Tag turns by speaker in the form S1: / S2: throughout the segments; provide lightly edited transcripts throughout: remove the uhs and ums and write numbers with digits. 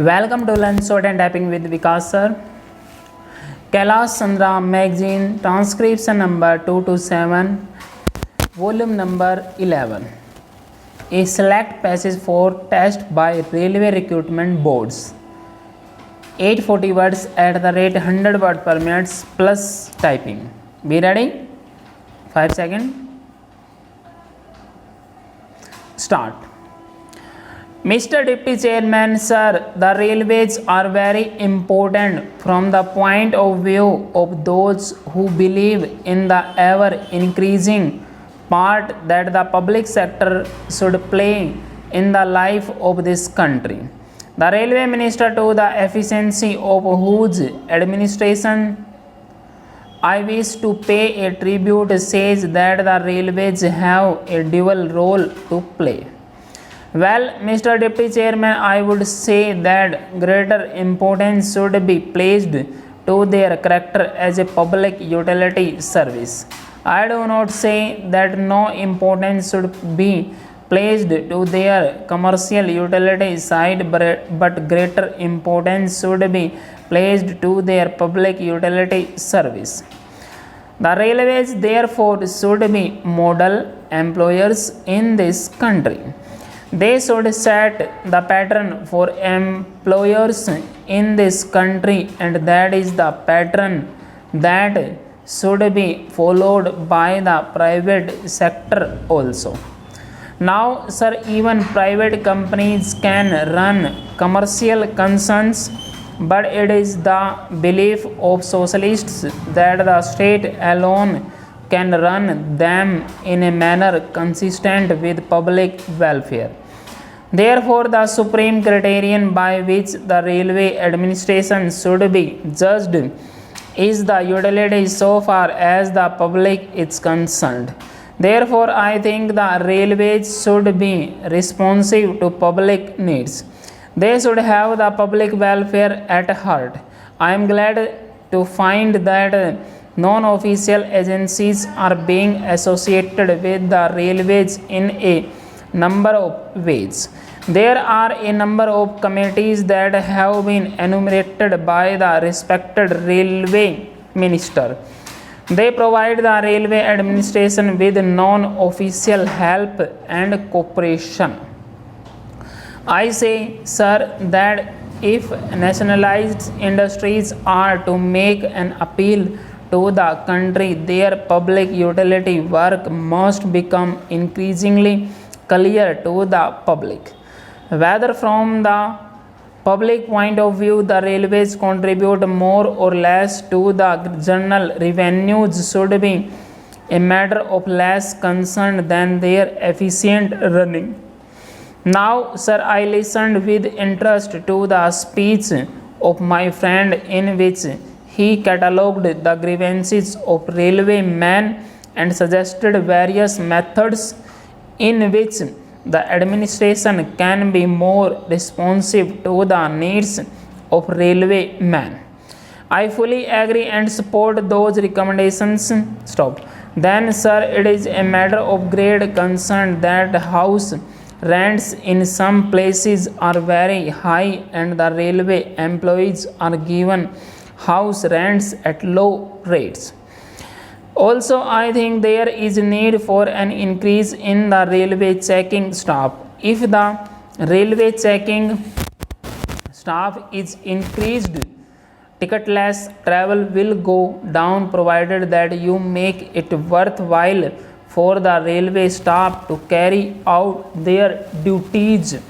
S1: Welcome to Learn Short and Typing with VIKAS Sir. Kailash Chandra magazine, transcription number 227, volume number 11. A select passage for test by railway recruitment boards. 840 words at the rate 100 word per minute plus typing. Be ready? 5 seconds. Start. Mr. Deputy Chairman, sir, the railways are very important from the point of view of those who believe in the ever-increasing part that the public sector should play in the life of this country. The Railway Minister, to the efficiency of whose administration I wish to pay a tribute, says that the railways have a dual role to play. Well, Mr. Deputy Chairman, I would say that greater importance should be placed to their character as a public utility service. I do not say that no importance should be placed to their commercial utility side, but greater importance should be placed to their public utility service. The railways, therefore, should be model employers in this country. They should set the pattern for employers in this country, and that is the pattern that should be followed by the private sector also. Now, sir, even private companies can run commercial concerns, but it is the belief of socialists that the state alone can run them in a manner consistent with public welfare. Therefore, the supreme criterion by which the railway administration should be judged is the utility so far as the public is concerned. Therefore, I think the railways should be responsive to public needs. They should have the public welfare at heart. I am glad to find that non-official agencies are being associated with the railways in a number of ways. There are a number of committees that have been enumerated by the respected railway minister. They provide the railway administration with non-official help and cooperation. I say, sir, that if nationalized industries are to make an appeal to the country, their public utility work must become increasingly clear to the public. Whether from the public point of view the railways contribute more or less to the general revenues should be a matter of less concern than their efficient running. Now, sir, I listened with interest to the speech of my friend in which he catalogued the grievances of railway men and suggested various methods in which the administration can be more responsive to the needs of railway men. I fully agree and support those recommendations. Then, sir, it is a matter of great concern that house rents in some places are very high and the railway employees are given house rents at low rates. Also, I think there is need for an increase in the railway checking staff. If the railway checking staff is increased, ticketless travel will go down, provided that you make it worthwhile for the railway staff to carry out their duties.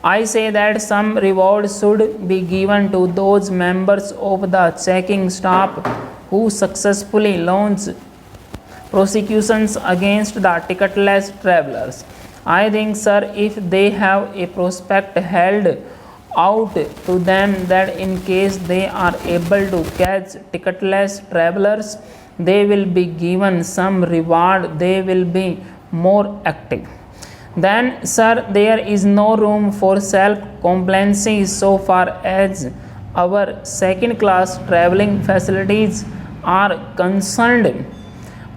S1: I say that some reward should be given to those members of the checking staff who successfully launch prosecutions against the ticketless travelers. I think, sir, if they have a prospect held out to them that in case they are able to catch ticketless travelers, they will be given some reward, they will be more active. Then, sir, there is no room for self-complacency so far as our second-class travelling facilities are concerned.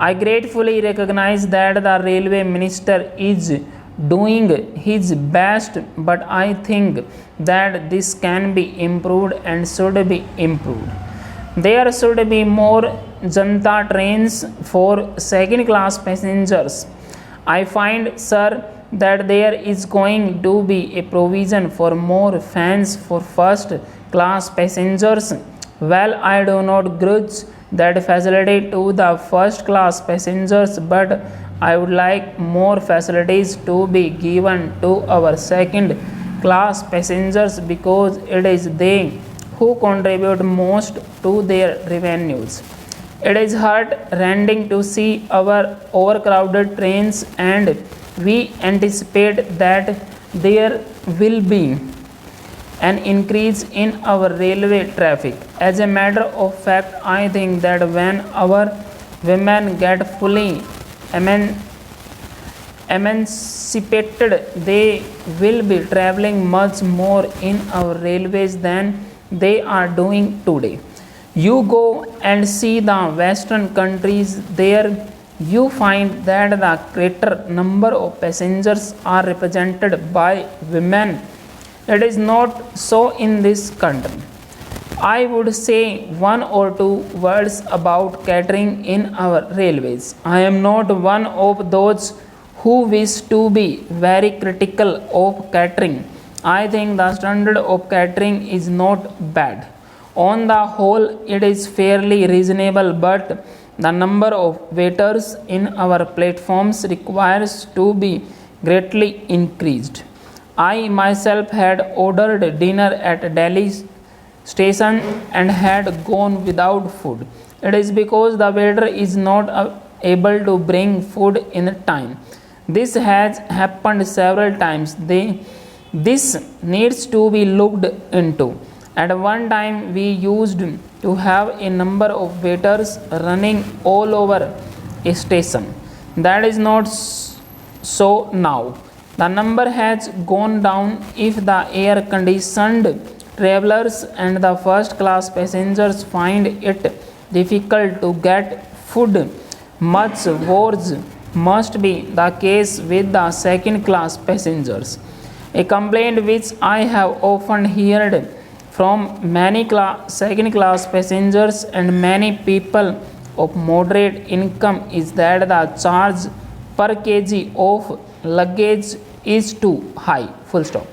S1: I gratefully recognize that the railway minister is doing his best, but I think that this can be improved and should be improved. There should be more Janta trains for second class passengers. I find, sir, that there is going to be a provision for more fans for first class passengers. Well, I do not grudge that facility to the first class passengers, but I would like more facilities to be given to our second class passengers because it is they who contribute most to their revenues. It is heart-rending to see our overcrowded trains, and we anticipate that there will be an increase in our railway traffic. As a matter of fact, I think that when our women get fully emancipated, they will be traveling much more in our railways than they are doing today. You go and see the western countries, there you find that the greater number of passengers are represented by women. It is not so in this country. I would say one or two words about catering in our railways. I am not one of those who wish to be very critical of catering. I think the standard of catering is not bad. On the whole, it is fairly reasonable, but the number of waiters in our platforms requires to be greatly increased. I myself had ordered dinner at Delhi station and had gone without food. It is because the waiter is not able to bring food in time. This has happened several times. This needs to be looked into. At one time, we used to have a number of waiters running all over a station. That is not so now. The number has gone down if the air conditioned travelers and the first class passengers find it difficult to get food. Much worse must be the case with the second class passengers. A complaint which I have often heard from many second class passengers and many people of moderate income is that the charge per kg of luggage is too high. Full stop.